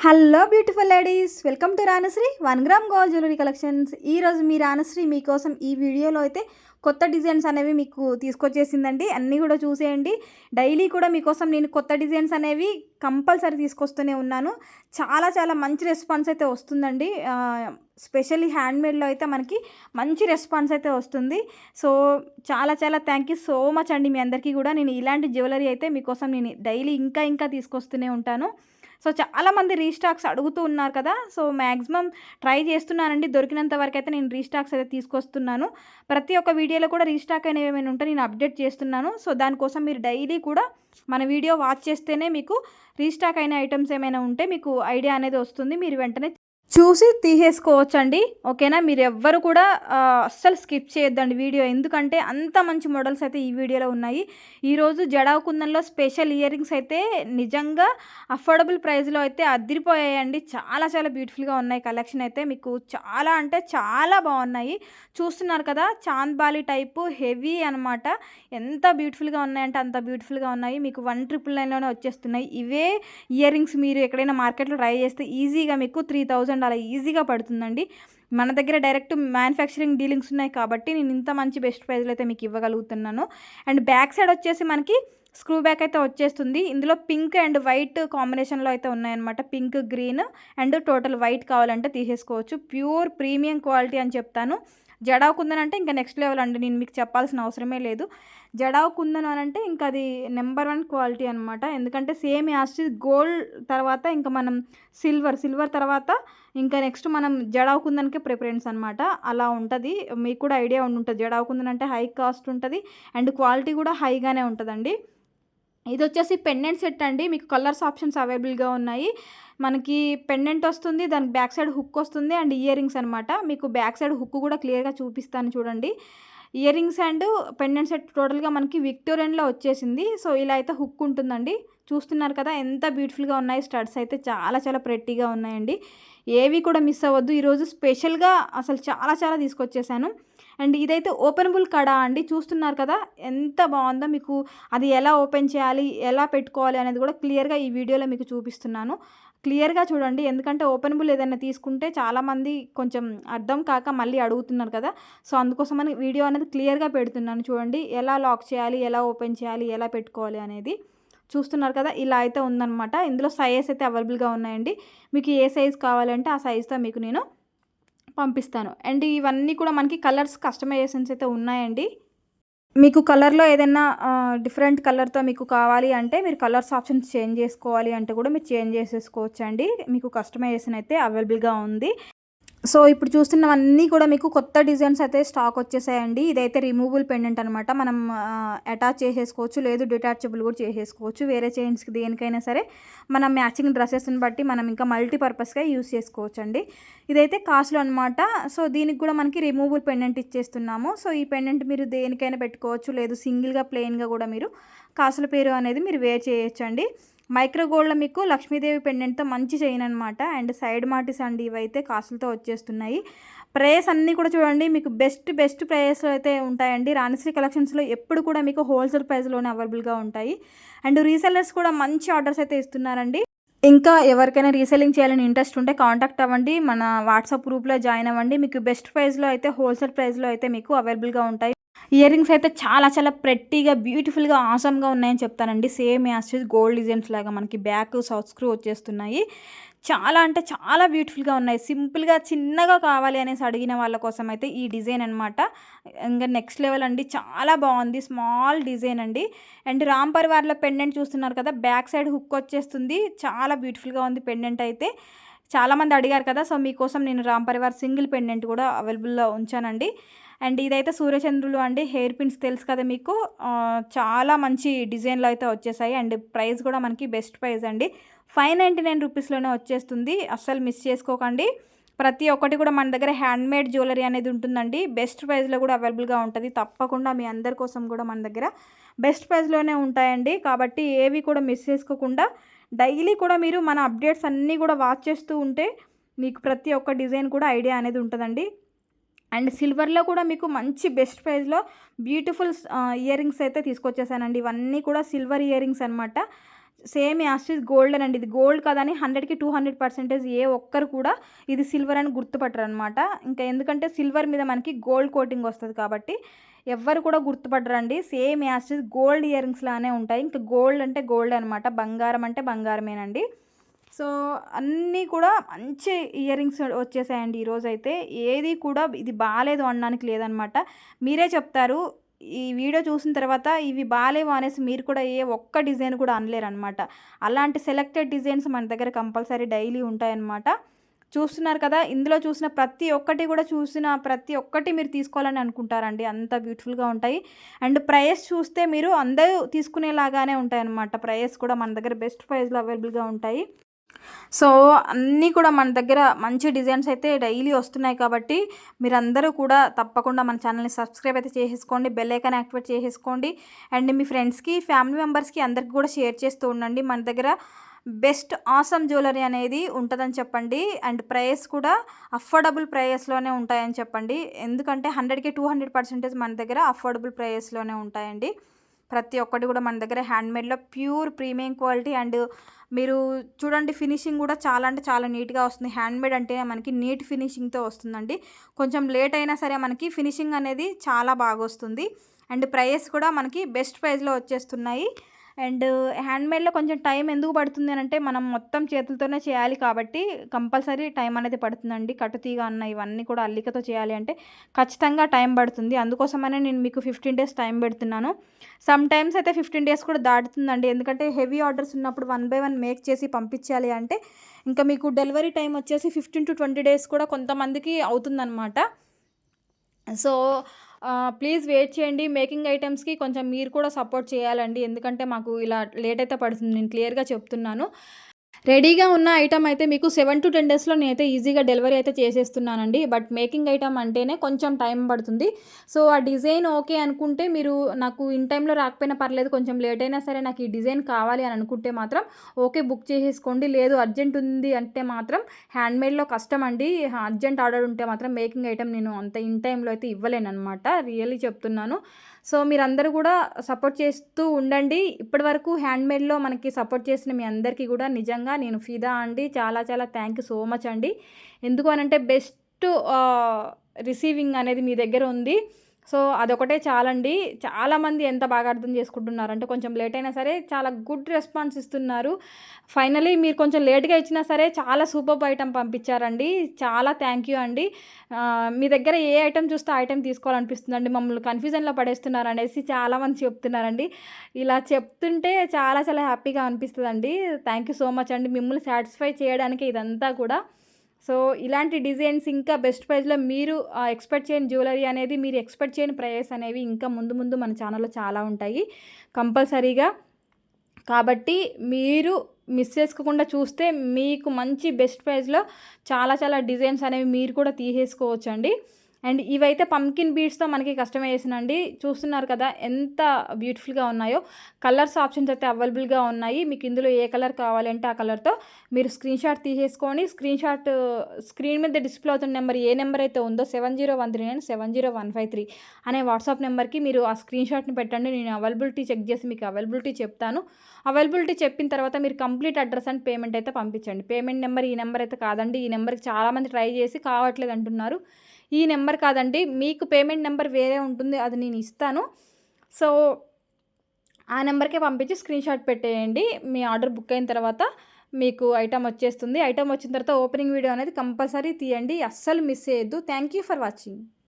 Hello beautiful ladies, welcome to Ranasri 1 gram gold jewellery collections. ఈరోజు మీ రానశ్రీ మీకోసం ఈ వీడియోలో అయితే కొత్త డిజైన్స్ అనేవి మీకు తీసుకొచ్చేసిందండి. అన్నీ కూడా చూసేయండి. డైలీ కూడా మీకోసం నేను కొత్త డిజైన్స్ అనేవి కంపల్సరీ తీసుకొస్తూనే ఉన్నాను. చాలా చాలా మంచి రెస్పాన్స్ అయితే వస్తుందండి. స్పెషల్లీ హ్యాండ్మేడ్లో అయితే మనకి మంచి రెస్పాన్స్ అయితే వస్తుంది. సో చాలా చాలా థ్యాంక్ యూ సో మచ్ అండి మీ అందరికీ కూడా. నేను ఇలాంటి జ్యువెలరీ అయితే మీకోసం నేను డైలీ ఇంకా తీసుకొస్తూనే ఉంటాను. సో చాలామంది రీస్టాక్స్ అడుగుతూ ఉన్నారు కదా. సో మ్యాక్సిమం ట్రై చేస్తున్నానండి. దొరికినంత వరకు అయితే నేను రీస్టాక్స్ అయితే తీసుకొస్తున్నాను. ప్రతి ఒక్క వీడియోలో కూడా రీస్టాక్ అనేవి ఏమైనా ఉంటే నేను అప్డేట్ చేస్తున్నాను. సో దానికోసం మీరు డైలీ కూడా మన వీడియో వాచ్ చేస్తేనే మీకు రీస్టాక్ అయిన ఐటమ్స్ ఏమైనా ఉంటే మీకు ఐడియా అనేది వస్తుంది. మీరు వెంటనే చూసి తీసేసుకోవచ్చండి. ఓకేనా, మీరు ఎవ్వరు కూడా అస్సలు స్కిప్ చేయొద్దండి వీడియో, ఎందుకంటే అంత మంచి మోడల్స్ అయితే ఈ వీడియోలో ఉన్నాయి. ఈరోజు జడావు కుందన్లో స్పెషల్ ఇయర్ రింగ్స్ అయితే నిజంగా అఫోర్డబుల్ ప్రైస్లో అయితే అదిరిపోయాయండి. చాలా చాలా బ్యూటిఫుల్గా ఉన్నాయి. కలెక్షన్ అయితే మీకు చాలా అంటే చాలా బాగున్నాయి. చూస్తున్నారు కదా, చాంద్ బాలి టైపు హెవీ అనమాట. ఎంత బ్యూటిఫుల్గా ఉన్నాయంటే అంత బ్యూటిఫుల్గా ఉన్నాయి. మీకు 1999లోనే వచ్చేస్తున్నాయి. ఇవే ఇయర్ రింగ్స్ మీరు ఎక్కడైనా మార్కెట్లో ట్రై చేస్తే ఈజీగా మీకు 3000 అలా ఈజీగా పడుతుందండి. మన దగ్గర డైరెక్ట్ మ్యానుఫ్యాక్చరింగ్ డీలింగ్స్ ఉన్నాయి కాబట్టి నేను ఇంత మంచి బెస్ట్ ప్రైస్లో అయితే మీకు ఇవ్వగలుగుతున్నాను. అండ్ బ్యాక్ సైడ్ వచ్చేసి మనకి స్క్రూ బ్యాక్ అయితే వచ్చేస్తుంది. ఇందులో పింక్ అండ్ వైట్ కాంబినేషన్లో అయితే ఉన్నాయన్నమాట. Pink, green and total white కావాలంటే తీసేసుకోవచ్చు. ప్యూర్ ప్రీమియం క్వాలిటీ అని చెప్తాను. జడావు కుందన్ అంటే ఇంకా నెక్స్ట్ లెవెల్ అండి. నేను మీకు చెప్పాల్సిన అవసరమే లేదు. జడావు కుందన్ అని అంటే ఇంకా అది నెంబర్ 1 క్వాలిటీ అనమాట. ఎందుకంటే సేమ్ యాస్టిస్ గోల్డ్ తర్వాత ఇంకా మనం సిల్వర్ తర్వాత ఇంకా నెక్స్ట్ మనం జడావు కుందన్కే ప్రిఫరెన్స్ అనమాట. అలా ఉంటుంది. మీకు కూడా ఐడియా ఉంటుంది. జడావు కుందన్ అంటే హై కాస్ట్ ఉంటుంది అండ్ క్వాలిటీ కూడా హైగానే ఉంటుందండి. ఇది వచ్చేసి పెండెంట్ సెట్ అండి. మీకు కలర్స్ ఆప్షన్స్ అవైలబుల్గా ఉన్నాయి. మనకి పెండెంట్ వస్తుంది, దానికి బ్యాక్ సైడ్ హుక్ వస్తుంది అండ్ ఇయర్ రింగ్స్ అనమాట. మీకు బ్యాక్ సైడ్ హుక్ కూడా క్లియర్గా చూపిస్తాను చూడండి. Ear rings and pendant set టోటల్గా మనకి విక్టోరియన్లో వచ్చేసింది. సో ఇలా అయితే హుక్ ఉంటుందండి. చూస్తున్నారు కదా ఎంత బ్యూటిఫుల్గా ఉన్నాయి. స్టడ్స్ అయితే చాలా చాలా ప్రెట్టీగా ఉన్నాయండి. ఏవి కూడా మిస్ అవ్వద్దు. ఈరోజు స్పెషల్గా అసలు చాలా చాలా తీసుకొచ్చేసాను. అండ్ ఇదైతే ఓపెనబుల్ కడా అండి. చూస్తున్నారు కదా ఎంత బాగుందో. మీకు అది ఎలా ఓపెన్ చేయాలి, ఎలా పెట్టుకోవాలి అనేది కూడా క్లియర్గా ఈ వీడియోలో మీకు చూపిస్తున్నాను. క్లియర్గా చూడండి, ఎందుకంటే ఓపెనబుల్ ఏదైనా తీసుకుంటే చాలామంది కొంచెం అర్థం కాక మళ్ళీ అడుగుతున్నారు కదా. సో అందుకోసమని వీడియో అనేది క్లియర్గా పెడుతున్నాను. చూడండి ఎలా లాక్ చేయాలి, ఎలా ఓపెన్ చేయాలి, ఎలా పెట్టుకోవాలి అనేది. చూస్తున్నారు కదా, ఇలా అయితే ఉందన్నమాట. ఇందులో సైజెస్ అయితే అవైలబుల్గా ఉన్నాయండి. మీకు ఏ సైజ్ కావాలంటే ఆ సైజ్తో మీకు నేను పంపిస్తాను. అండ్ ఇవన్నీ కూడా మనకి కలర్స్ కస్టమైజేషన్స్ అయితే ఉన్నాయండి. మీకు కలర్లో ఏదైనా డిఫరెంట్ కలర్తో మీకు కావాలి అంటే మీరు కలర్స్ ఆప్షన్స్ చేంజ్ చేసుకోవాలి అంటే కూడా మీరు చేంజ్ చేసేసుకోవచ్చండి. మీకు కస్టమైజేషన్ అయితే అవైలబుల్గా ఉంది. సో ఇప్పుడు చూస్తున్నవన్నీ కూడా మీకు కొత్త డిజైన్స్ అయితే స్టాక్ వచ్చేసాయండి. ఇదైతే రిమూవబుల్ పెండెంట్ అనమాట. మనం అటాచ్ చేసేసుకోవచ్చు, లేదు డిటాచబుల్ కూడా చేసేసుకోవచ్చు. వేరే చైన్స్కి దేనికైనా సరే మనం మ్యాచింగ్ డ్రెస్సెస్ని బట్టి మనం ఇంకా మల్టీపర్పస్గా యూస్ చేసుకోవచ్చు అండి. ఇదైతే కాస్ట్లో అనమాట. సో దీనికి కూడా మనకి రిమూవబుల్ పెండెంట్ ఇచ్చేస్తున్నాము. సో ఈ పెండెంట్ మీరు దేనికైనా పెట్టుకోవచ్చు, లేదు సింగిల్గా ప్లెయిన్గా కూడా మీరు కాసుల పేరు అనేది మీరు వేర్ చేయొచ్చండి. మైక్రో గోల్డ్లో మీకు లక్ష్మీదేవి పెండెంట్తో మంచి చైన్ అనమాట. అండ్ సైడ్ మార్టిస్ అండి, ఇవైతే కాసులతో వచ్చేస్తున్నాయి. ప్రైస్ అన్నీ కూడా చూడండి మీకు బెస్ట్ ప్రైస్లో అయితే ఉంటాయండి. రాణిశ్రీ కలెక్షన్స్లో ఎప్పుడు కూడా మీకు హోల్సేల్ ప్రైస్లోనే అవైలబుల్గా ఉంటాయి. అండ్ రీసెల్లర్స్ కూడా మంచి ఆర్డర్స్ అయితే ఇస్తున్నారండి. ఇంకా ఎవరికైనా రీసెల్లింగ్ చేయాలని ఇంట్రెస్ట్ ఉంటే కాంటాక్ట్ అవ్వండి. మన వాట్సాప్ గ్రూప్లో జాయిన్ అవ్వండి. మీకు బెస్ట్ ప్రైస్లో అయితే హోల్సేల్ ప్రైస్లో అయితే మీకు అవైలబుల్గా ఉంటాయి. ఇయర్ రింగ్స్ అయితే చాలా చాలా ప్రెట్టీగా బ్యూటిఫుల్గా ఆసమ్గా ఉన్నాయని చెప్తానండి. సేమ్ యాస్టిస్ గోల్డ్ డిజైన్స్ లాగా మనకి బ్యాక్ సౌత్ స్క్రూ వచ్చేస్తున్నాయి. చాలా అంటే చాలా బ్యూటిఫుల్గా ఉన్నాయి. సింపుల్గా చిన్నగా కావాలి అనేసి అడిగిన వాళ్ళ కోసం అయితే ఈ డిజైన్ అనమాట. ఇంకా నెక్స్ట్ లెవెల్ అండి, చాలా బాగుంది. స్మాల్ డిజైన్ అండి. అండ్ రామ్ పరివార్లో పెండెంట్ చూస్తున్నారు కదా, బ్యాక్ సైడ్ హుక్ వచ్చేస్తుంది. చాలా బ్యూటిఫుల్గా ఉంది పెండెంట్ అయితే. చాలామంది అడిగారు కదా, సో మీకోసం నేను రామ్ పరివార్ సింగిల్ పెండెంట్ కూడా అవైలబుల్లో ఉంచానండి. అండ్ ఇదైతే సూర్యచంద్రులు అండి. హెయిర్ పిన్స్ తెలుసు కదా మీకు. చాలా మంచి డిజైన్లో అయితే వచ్చేసాయి. అండ్ ప్రైస్ కూడా మనకి బెస్ట్ ప్రైస్ అండి. 599 రూపీస్లోనే వచ్చేస్తుంది. అస్సలు మిస్ చేసుకోకండి. ప్రతి ఒక్కటి కూడా మన దగ్గర హ్యాండ్మేడ్ జ్యువెలరీ అనేది ఉంటుందండి. బెస్ట్ ప్రైస్లో కూడా అవైలబుల్గా ఉంటుంది. తప్పకుండా మీ అందరి కోసం కూడా మన దగ్గర బెస్ట్ ప్రైస్లోనే ఉంటాయండి. కాబట్టి ఏవి కూడా మిస్ చేసుకోకుండా డైలీ కూడా మీరు మన అప్డేట్స్ అన్నీ కూడా వాచ్ చేస్తూ ఉంటే మీకు ప్రతి ఒక్క డిజైన్ కూడా ఐడియా అనేది ఉంటుందండి. అండ్ సిల్వర్లో కూడా మీకు మంచి బెస్ట్ ప్రైస్లో బ్యూటిఫుల్ ఇయర్ రింగ్స్ అయితే తీసుకొచ్చేసానండి. ఇవన్నీ కూడా సిల్వర్ ఇయర్ రింగ్స్ అనమాట. సేమ్ యాస్టిస్ గోల్డెన్ అండి. ఇది గోల్డ్ కదని 100కి 200% ఏ ఒక్కరు కూడా ఇది సిల్వర్ అని గుర్తుపట్టరనమాట. ఇంకా ఎందుకంటే సిల్వర్ మీద మనకి గోల్డ్ కోటింగ్ వస్తది కాబట్టి ఎవ్వరు కూడా గుర్తుపట్టరండి. సేమ్ యాస్టిస్ గోల్డ్ ఇయర్ రింగ్స్ లానే ఉంటాయి. ఇంకా గోల్డ్ అంటే గోల్డ్ అనమాట. బంగారం అంటే బంగారమేనండి. సో అన్నీ కూడా మంచి ఇయర్ రింగ్స్ వచ్చేసాయండి ఈరోజైతే. ఏది కూడా ఇది బాలేదు అనడానికి లేదనమాట. మీరే చెప్తారు ఈ వీడియో చూసిన తర్వాత ఇవి బాలేవు అనేసి మీరు కూడా ఏ ఒక్క డిజైన్ కూడా అనలేరనమాట. అలాంటి సెలెక్టెడ్ డిజైన్స్ మన దగ్గర కంపల్సరీ డైలీ ఉంటాయన్నమాట. చూస్తున్నారు కదా, ఇందులో చూసిన ప్రతి ఒక్కటి కూడా చూసిన ప్రతి ఒక్కటి మీరు తీసుకోవాలని అనుకుంటారండి. అంత బ్యూటిఫుల్గా ఉంటాయి. అండ్ ప్రైస్ చూస్తే మీరు అందరూ తీసుకునేలాగానే ఉంటాయన్నమాట. ప్రైస్ కూడా మన దగ్గర బెస్ట్ ప్రైస్లో అవైలబుల్గా ఉంటాయి. సో అన్నీ కూడా మన దగ్గర మంచి డిజైన్స్ అయితే డైలీ వస్తున్నాయి కాబట్టి మీరందరూ కూడా తప్పకుండా మన ఛానల్ని సబ్స్క్రైబ్ అయితే చేసేసుకోండి. బెల్ ఐకాన్ యాక్టివేట్ చేసేసుకోండి. అండ్ మీ ఫ్రెండ్స్కి, ఫ్యామిలీ మెంబర్స్కి అందరికి కూడా షేర్ చేస్తూ ఉండండి. మన దగ్గర బెస్ట్ ఆసమ్ జ్యువెలరీ అనేది ఉంటుందని చెప్పండి. అండ్ ప్రైస్ కూడా అఫోర్డబుల్ ప్రైస్లోనే ఉంటాయని చెప్పండి. ఎందుకంటే 100కి 200% మన దగ్గర అఫోర్డబుల్ ప్రైస్లోనే ఉంటాయండి. ప్రతి ఒక్కటి కూడా మన దగ్గర హ్యాండ్మేడ్లో ప్యూర్ ప్రీమియం క్వాలిటీ. అండ్ మీరు చూడండి, ఫినిషింగ్ కూడా చాలా అంటే చాలా నీట్గా వస్తుంది. హ్యాండ్మేడ్ అంటే మనకి నీట్ ఫినిషింగ్తో వస్తుందండి. కొంచెం లేట్ అయినా సరే మనకి ఫినిషింగ్ అనేది చాలా బాగా వస్తుంది. అండ్ ప్రైస్ కూడా మనకి బెస్ట్ ప్రైస్లో వచ్చేస్తున్నాయి. అండ్ హ్యాండ్మేడ్లో కొంచెం టైం ఎందుకు పడుతుంది అని అంటే మనం మొత్తం చేతులతోనే చేయాలి కాబట్టి కంపల్సరీ టైం అనేది పడుతుందండి. కట్టుతీగ అన్న ఇవన్నీ కూడా అల్లికతో చేయాలి అంటే ఖచ్చితంగా టైం పడుతుంది. అందుకోసమనే నేను మీకు 15 days టైం పెడుతున్నాను. సమ్ టైమ్స్ అయితే 15 days కూడా దాటుతుందండి. ఎందుకంటే హెవీ ఆర్డర్స్ ఉన్నప్పుడు 1 by 1 మేక్ చేసి పంపించాలి అంటే ఇంకా మీకు డెలివరీ టైం వచ్చేసి 15 to 20 days కూడా కొంతమందికి అవుతుందన్నమాట. సో ప్లీజ్ వెయిట్ చేయండి. మేకింగ్ ఐటమ్స్కి కొంచెం మీరు కూడా సపోర్ట్ చేయాలండి. ఎందుకంటే మాకు ఇలా లేట్ అయితే పడుతుంది. నేను క్లియర్గా చెప్తున్నాను. రెడీగా ఉన్న ఐటమ్ అయితే మీకు 7 to 10 daysలో నేనైతే ఈజీగా డెలివరీ అయితే చేసేస్తున్నానండి. బట్ మేకింగ్ ఐటమ్ అంటేనే కొంచెం టైం పడుతుంది. సో ఆ డిజైన్ ఓకే అనుకుంటే మీరు నాకు ఇన్ టైంలో రాకపోయినా పర్లేదు, కొంచెం లేట్ అయినా సరే నాకు ఈ డిజైన్ కావాలి అని అనుకుంటే మాత్రం ఓకే బుక్ చేసేసుకోండి. లేదు అర్జెంట్ ఉంది అంటే మాత్రం హ్యాండ్మేడ్లో కష్టం అండి. అర్జెంట్ ఆర్డర్ ఉంటే మాత్రం మేకింగ్ ఐటమ్ నేను అంత ఇన్ టైంలో అయితే ఇవ్వలేను అనమాట. రియల్లీ చెప్తున్నాను. సో మీరందరూ కూడా సపోర్ట్ చేస్తూ ఉండండి. ఇప్పటి వరకు హ్యాండ్మేడ్లో మనకి సపోర్ట్ చేసిన మీ అందరికీ కూడా నిజంగా నేను ఫిదా అండి. చాలా చాలా థ్యాంక్ యూ సో మచ్ అండి. ఎందుకు అనంటే బెస్ట్ రిసీవింగ్ అనేది మీ దగ్గర ఉంది. సో అదొకటే చాలండి. చాలామంది ఎంత బాగా అర్థం చేసుకుంటున్నారంటే కొంచెం లేట్ అయినా సరే చాలా గుడ్ రెస్పాన్స్ ఇస్తున్నారు. ఫైనలీ మీరు కొంచెం లేట్గా ఇచ్చినా సరే చాలా సూపర్ ఐటమ్ పంపించారండి. చాలా థ్యాంక్ యూ అండి. మీ దగ్గర ఏ ఐటమ్ చూస్తే ఆ ఐటమ్ తీసుకోవాలనిపిస్తుందండి. మమ్మల్ని కన్ఫ్యూజన్లో పడేస్తున్నారు అనేసి చాలామంది చెప్తున్నారండి. ఇలా చెప్తుంటే చాలా చాలా హ్యాపీగా అనిపిస్తుందండి. థ్యాంక్ యూ సో మచ్ అండి. మిమ్మల్ని సాటిస్ఫై చేయడానికి ఇదంతా కూడా. సో ఇలాంటి డిజైన్స్ ఇంకా బెస్ట్ ప్రైస్లో మీరు ఎక్స్పెక్ట్ చేయని జ్యువెలరీ అనేది, మీరు ఎక్స్పెక్ట్ చేయని ప్రైస్ అనేవి ఇంకా ముందు ముందు మన ఛానల్లో చాలా ఉంటాయి కంపల్సరీగా. కాబట్టి మీరు మిస్ చేసుకోకుండా చూస్తే మీకు మంచి బెస్ట్ ప్రైస్లో చాలా చాలా డిజైన్స్ అనేవి మీరు కూడా తీసేసుకోవచ్చు అండి. అండ్ ఇవైతే పంకిన్ బీడ్స్తో మనకి కస్టమైజేషన్ అండి. చూస్తున్నారు కదా ఎంత బ్యూటిఫుల్గా ఉన్నాయో. కలర్స్ ఆప్షన్స్ అయితే అవైలబుల్గా ఉన్నాయి. మీకు ఇందులో ఏ కలర్ కావాలంటే ఆ కలర్తో మీరు స్క్రీన్ షాట్ తీసేసుకొని స్క్రీన్ మీద డిస్ప్లే అవుతున్న నెంబర్ ఏ నెంబర్ అయితే ఉందో 7013970153 అనే వాట్సాప్ నెంబర్కి మీరు ఆ స్క్రీన్ షాట్ని పెట్టండి. నేను అవైలబిలిటీ చెక్ చేసి మీకు అవైలబిలిటీ చెప్తాను. అవైలబిలిటీ చెప్పిన తర్వాత మీరు కంప్లీట్ అడ్రస్ అండ్ పేమెంట్ అయితే పంపించండి. పేమెంట్ నెంబర్ ఈ నెంబర్ అయితే కాదండి. ఈ నెంబర్కి చాలామంది ట్రై చేసి కావట్లేదు అంటున్నారు. ఈ నెంబర్ కాదండి, మీకు పేమెంట్ నెంబర్ వేరే ఉంటుంది, అది నేను ఇస్తాను. సో ఆ నెంబర్కే పంపించి స్క్రీన్ షాట్ పెట్టేయండి. మీ ఆర్డర్ బుక్ అయిన తర్వాత మీకు ఐటమ్ వచ్చేస్తుంది. ఐటమ్ వచ్చిన తర్వాత ఓపెనింగ్ వీడియో అనేది కంపల్సరీ తీయండి. అస్సలు మిస్ చేయొద్దు. Thank you for watching.